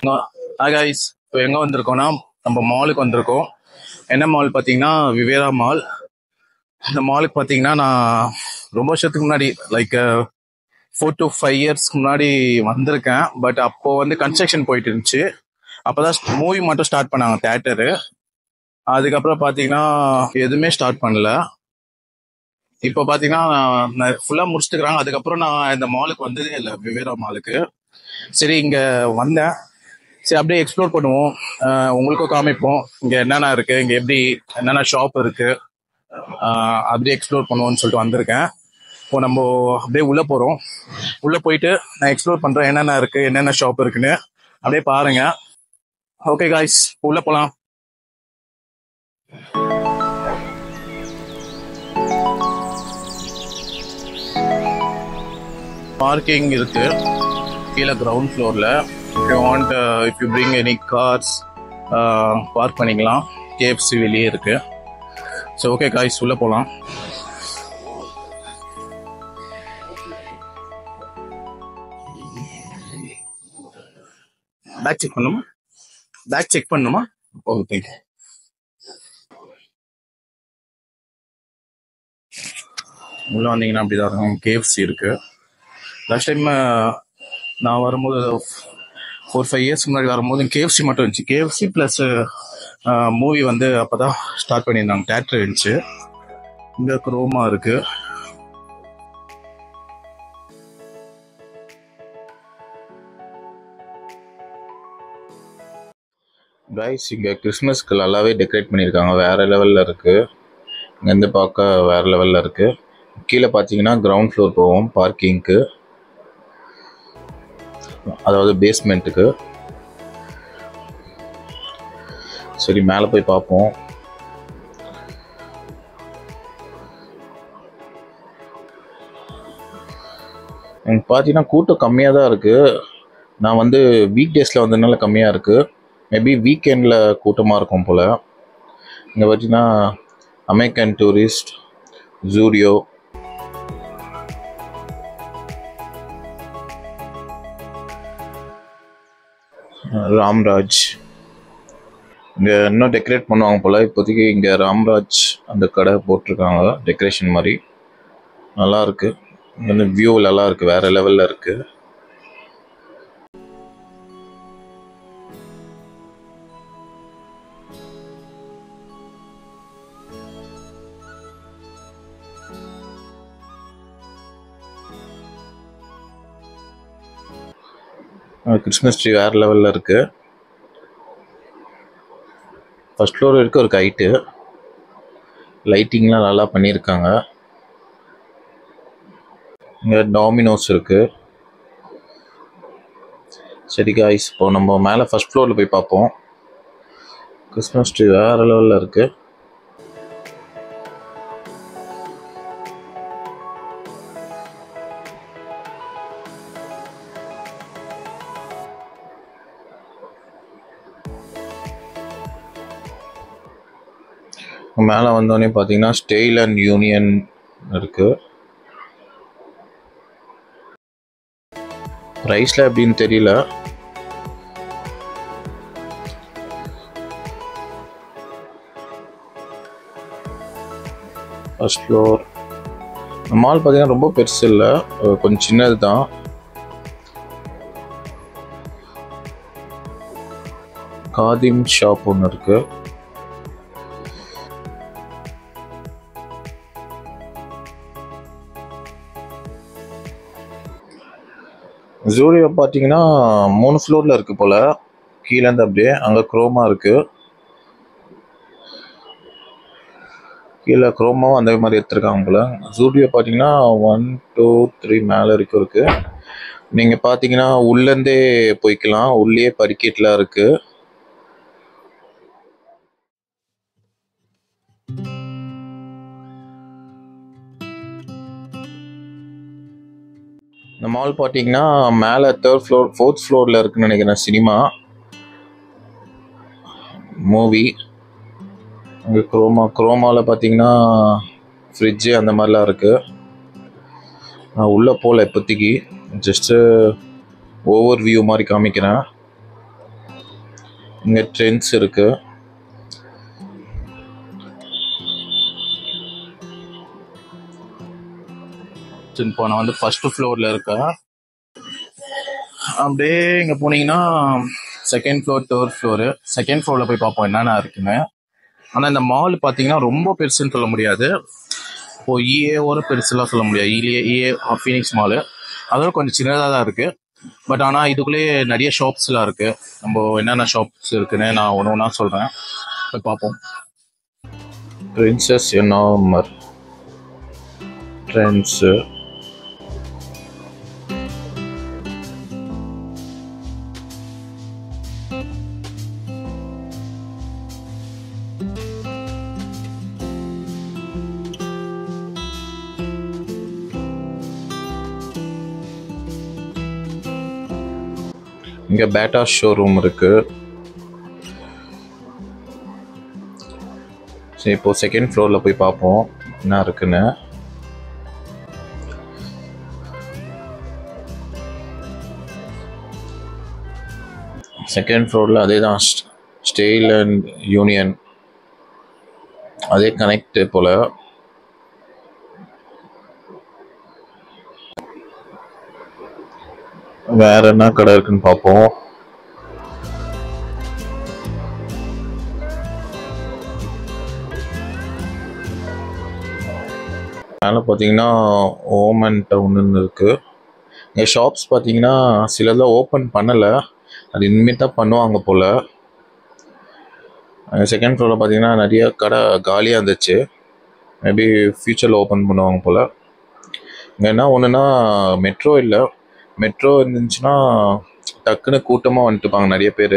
Hi guys, இப்போ எங்கே வந்திருக்கோம்னா நம்ம மாலுக்கு வந்திருக்கோம். என்ன மால் பார்த்தீங்கன்னா விவேரா மால். இந்த மாலுக்கு பார்த்தீங்கன்னா நான் ரொம்ப வருஷத்துக்கு முன்னாடி லைக் 4 to 5 years முன்னாடி வந்திருக்கேன். பட் அப்போ வந்து கன்ஸ்ட்ரக்ஷன் போயிட்டு இருந்துச்சு. அப்போதான் மூவி மட்டும் ஸ்டார்ட் பண்ணாங்க தேட்டரு. அதுக்கப்புறம் பார்த்தீங்கன்னா எதுவுமே ஸ்டார்ட் பண்ணல. இப்போ பார்த்தீங்கன்னா ஃபுல்லாக முடிச்சுட்டுக்கிறாங்க. அதுக்கப்புறம் நான் இந்த மாலுக்கு வந்ததே இல்லை, விவேரா மாலுக்கு. சரி இங்கே வந்தேன், சரி அப்படியே எக்ஸ்ப்ளோர் பண்ணுவோம், உங்களுக்கும் காமிப்போம் இங்கே என்னென்ன இருக்குது, இங்கே எப்படி என்னென்ன ஷாப் இருக்குது, அப்படியே எக்ஸ்ப்ளோர் பண்ணுவோம்னு சொல்லிட்டு வந்திருக்கேன். இப்போ நம்ம அப்படியே உள்ளே போகிறோம். உள்ளே போயிட்டு நான் எக்ஸ்ப்ளோர் பண்ணுறேன் என்னென்ன இருக்குது, என்னென்ன ஷாப் இருக்குன்னு அப்படியே பாருங்கள். ஓகே காய்ஸ், உள்ளே போகலாம். பார்க்கிங் இருக்கு கீழே கிரவுண்ட் ஃப்ளோரில். if you bring any cars park பண்ணிக்கலாம். KFC வெளியே இருக்கு. ஸோ ஓகே காய்ஸ், உள்ள போகலாம். பேக் செக் பண்ணுமா? Okay, thank you. உள்ள வந்தீங்கன்னா அப்படிதான் இருக்கும். KFC இருக்கு. லாஸ்ட் டைம் நான் வரும்போது 4-5 years முன்னாடி வரும்போது KFC மட்டும் இருந்துச்சு. KFC ப்ளஸ் மூவி வந்து அப்போதான் ஸ்டார்ட் பண்ணியிருந்தாங்க, தேட்டர் இருந்துச்சு. இங்கே குரோமா இருக்கு. கைஸ், இங்கே கிறிஸ்மஸ்க்கு நல்லாவே டெக்கரேட் பண்ணியிருக்காங்க. வேறு லெவலில் இருக்குது. இங்கேருந்து பார்க்க வேறு லெவலில் இருக்குது. கீழே பார்த்தீங்கன்னா கிரவுண்ட் ஃப்ளோர் போவோம் பார்க்கிங்க்கு, அதாவது பேஸ்மெண்ட்டுக்கு. சரி மேலே போய் பார்ப்போம். எனக்கு பார்த்தீங்கன்னா கூட்டம் கம்மியாக தான் இருக்குது. நான் வந்து வீக் டேஸில் வந்ததுனால கம்மியாக இருக்குது. மேபி வீக்கெண்டில் கூட்டமாக இருக்கும் போல். இங்கே பார்த்தீங்கன்னா அமெரிக்கன் டூரிஸ்ட், ஜூடியோ, ராம்ராஜ். இங்கே இன்னும் டெக்கரேட் பண்ணுவாங்க போல். இப்போதைக்கு இங்கே ராம்ராஜ் அந்த கடை போட்டிருக்காங்க டெக்கரேஷன் மாதிரி. நல்லாயிருக்கு. இங்கே வியூ நல்லா இருக்குது, வேறு லெவலில் இருக்குது. கிறிஸ்மஸ் ட்ரீ வேறு லெவலில் இருக்குது. ஃபர்ஸ்ட் ஃப்ளோர் வரைக்கும் ஒரு ஹைட்டு. லைட்டிங்லாம் நல்லா பண்ணியிருக்காங்க. இங்கே டாமினோஸ் இருக்குது. சரி காய்ஸ், இப்போ நம்ம மேலே ஃபர்ஸ்ட் ஃப்ளோரில் போய் பார்ப்போம். கிறிஸ்மஸ் ட்ரீ வேறு லெவலில் இருக்குது. மேலே வந்தோடனே பார்த்தீங்கன்னா ஸ்டைல் அண்ட் யூனியன் இருக்குது. ப்ரைஸில் எப்படின்னு தெரியல. First floor. மால் பார்த்தீங்கன்னா ரொம்ப பெருசு இல்லை, கொஞ்சம் சின்னது தான். காதிம் ஷாப் ஒன்று இருக்குது. ஜூடியோ பார்த்தீங்கன்னா 3 ஃப்ளோரில் இருக்குது போல். கீழேருந்து அப்படியே அங்கே குரோமா இருக்குது. கீழே குரோமாவும் அந்த மாதிரி எடுத்துருக்காங்க போல். ஜூடியோ பார்த்தீங்கன்னா 1, 2, 3 மேலே வரைக்கும் இருக்குது. நீங்கள் பார்த்தீங்கன்னா உள்ளேருந்தே போய்க்கலாம். உள்ளே படிக்கட்டுலாம் இருக்குது. இந்த மால் பார்த்தீங்கன்னா மேலே 3rd floor 4th ஃப்ளோரில் இருக்குன்னு நினைக்கிறேன். Cinema, movie. அங்கே குரோமாவில் பார்த்தீங்கன்னா ஃப்ரிட்ஜு அந்த மாதிரிலாம் இருக்குது. நான் உள்ளே போகல இப்போதைக்கு, ஜஸ்ட்டு ஓவர் வியூ மாதிரி காமிக்கிறேன். இங்கே ட்ரெண்ட்ஸ் இருக்கு. இப்போ நான் வந்து ஃபர்ஸ்ட் ஃப்ளோர்ல இருக்கேன். அப்படியே இங்க போனீங்கன்னா second floor, third floor. Second ஃப்ளோர்ல போய் பார்ப்போம் என்னென்ன இருக்குன்னு. ஆனா இந்த மால் பாத்தீங்கன்னா ரொம்ப பெருசுன்னு சொல்ல முடியாது. இப்போ இஏவோட பெருசுலாம் சொல்ல முடியாது. இஏ ஃபீனிக்ஸ் மாலு அதோட கொஞ்சம் சின்னதாக தான் இருக்கு. பட் ஆனால் இதுக்குள்ளேயே நிறைய ஷாப்ஸ்லாம் இருக்கு. நம்ம என்னென்ன ஷாப்ஸ் இருக்குன்னு நான் ஒன்று ஒன்றா சொல்றேன், போய் பார்ப்போம். பிரின்சஸ் எனாமர் ட்ரெண்ட்ஸு, இங்கே பேட்டா ஷோரூம் இருக்கு. சரி, இப்போ செகண்ட் ஃப்ளோரில் போய் பார்ப்போம் என்ன இருக்குன்னு. செகண்ட் ஃப்ளோரில் அதே தான், ஸ்டைல் அண்ட் யூனியன், அதே கனெக்ட் போல். வேற என்ன கடை இருக்குன்னு பார்ப்போம். மேலே பார்த்தீங்கன்னா ஓமன் டவுன்னு இருக்குது. இங்கே ஷாப்ஸ் பார்த்தீங்கன்னா சிலதெல்லாம் ஓப்பன் பண்ணலை, அது இனிமேல் தான் பண்ணுவாங்க போல். செகண்ட் ஃப்ளோரில் பார்த்தீங்கன்னா நிறைய கடை காலியாக இருந்துச்சு, மேபி ஃப்யூச்சரில் ஓப்பன் பண்ணுவாங்க போல். இங்கே என்ன ஒன்றுனா மெட்ரோ இல்லை. மெட்ரோ இருந்துச்சுன்னா டக்குன்னு கூட்டமாக வந்துட்டுப்பாங்க, நிறைய பேர்,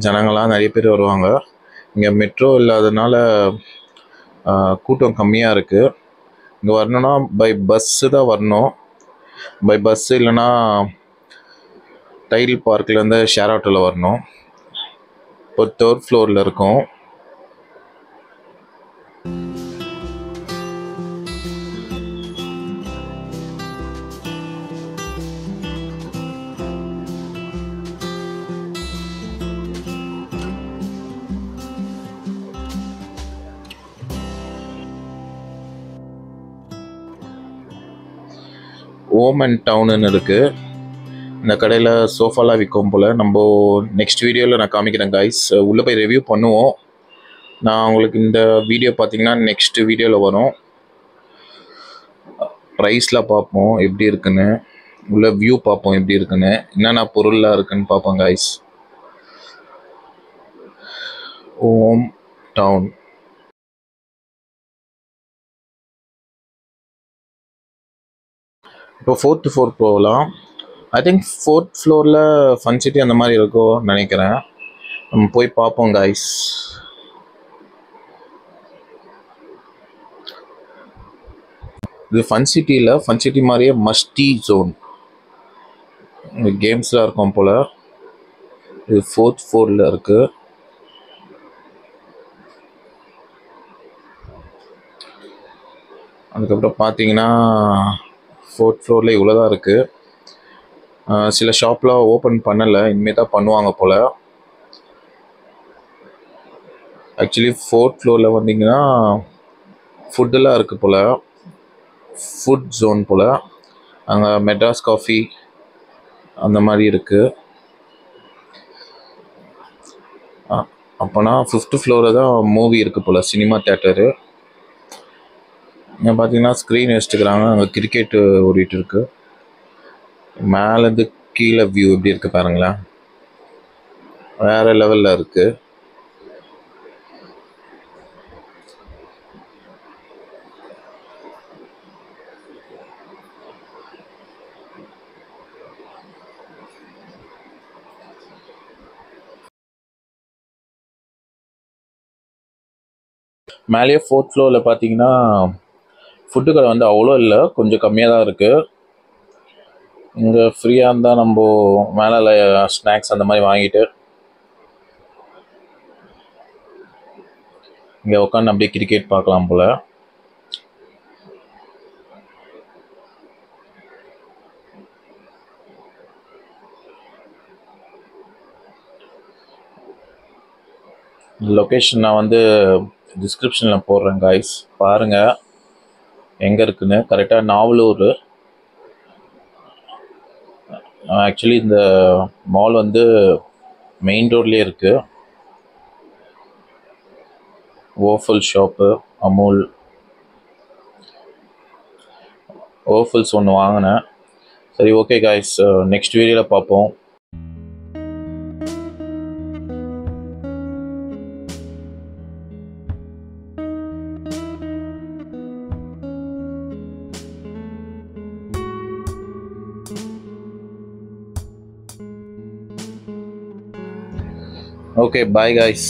ஜனங்கள்லாம் நிறைய பேர் வருவாங்க. இங்கே மெட்ரோ இல்லாததுனால கூட்டம் கம்மியாக இருக்குது. இங்கே வரணுன்னா பை பஸ்ஸு தான் வரணும். பை பஸ்ஸு இல்லைன்னா டைல் பார்க்லேருந்து ஷேர் ஆட்டோவில் வரணும். இப்போ தேர்ட் ஃப்ளோரில் இருக்கும். ஓமன் டவுன்னு இருக்குது. இந்த கடையில் சோஃபாலாம் விற்கும் போல். நம்ம நெக்ஸ்ட் வீடியோவில் நான் காமிக்கிறேன் கைஸ், உள்ளே போய் ரிவ்யூ பண்ணுவோம். நான் உங்களுக்கு இந்த வீடியோ பார்த்தீங்கன்னா நெக்ஸ்ட் வீடியோவில் வரும். ப்ரைஸ்லாம் பார்ப்போம் எப்படி இருக்குன்னு, உள்ள வியூ பார்ப்போம் எப்படி இருக்குன்னு, என்னென்ன பொருள்லாம் இருக்குன்னு பார்ப்போம் கைஸ். ஓம் டவுன். இப்போ ஃபோர்த் ஃப்ளோர் போகலாம். ஐ திங்க் ஃபோர்த் ஃப்ளோரில் ஃபன் சிட்டி அந்த மாதிரி இருக்கும் நினைக்கிறேன். நம்ம போய் பார்ப்போம் கைஸ். இது ஃபன் சிட்டியில், ஃபன் சிட்டி மாதிரியே மஸ்டி ஜோன் கேம்ஸ்லாம் இருக்கும் போல். இது ஃபோர்த் ஃப்ளோரில் இருக்குது. அதுக்கப்புறம் பார்த்தீங்கன்னா ஃபோர்த் ஃப்ளோரில் இவ்வளோ தான் இருக்குது. சில ஷாப்லாம் ஓப்பன் பண்ணலை, இனிமேல் தான் பண்ணுவாங்க போல். ஆக்சுவலி ஃபோர்த் ஃப்ளோரில் வந்தீங்கன்னா ஃபுட்டெல்லாம் இருக்குது போல், ஃபுட் ஜோன் போல். அங்கே மெட்ராஸ் காஃபி அந்த மாதிரி இருக்குது. அப்போனா ஃபிஃப்த் ஃப்ளோரில் தான் மூவி இருக்குது போல், சினிமா தேட்டரு. இங்கே பார்த்தீங்கன்னா ஸ்க்ரீன் வச்சுட்டுக்கிறாங்க, அங்கே கிரிக்கெட்டு ஓடிட்டு இருக்கு. மேலேருந்து கீழே வியூ எப்படி இருக்குது பாருங்களேன், வேறு லெவலில் இருக்குது. மேலேயே ஃபோர்த் ஃப்ளோரில் பார்த்தீங்கன்னா ஃபுட்டு கடை வந்து அவ்வளோ இல்லை, கொஞ்சம் கம்மியாக தான் இருக்குது. இங்கே ஃப்ரீயாக இருந்தால் நம்ம மேலே ஸ்நாக்ஸ் அந்த மாதிரி வாங்கிட்டு இங்கே உட்காந்து அப்படியே கிரிக்கெட் பார்க்கலாம் போல். லொக்கேஷன் நான் வந்து டிஸ்கிரிப்ஷனில் போடுறேன் காய்ஸ், பாருங்கள் எங்கே இருக்குன்னு. கரெக்டாக நாவலூர். ஆக்சுவலி இந்த மால் வந்து மெயின் ரோட்லேயே இருக்குது. ஓஃபல் ஷாப்பு, அமுல் ஓஃபல்ஸ் ஒன்று வாங்கினேன். சரி, ஓகே காய்ஸ், நெக்ஸ்ட் வீடியோவில் பார்ப்போம். Okay, bye guys.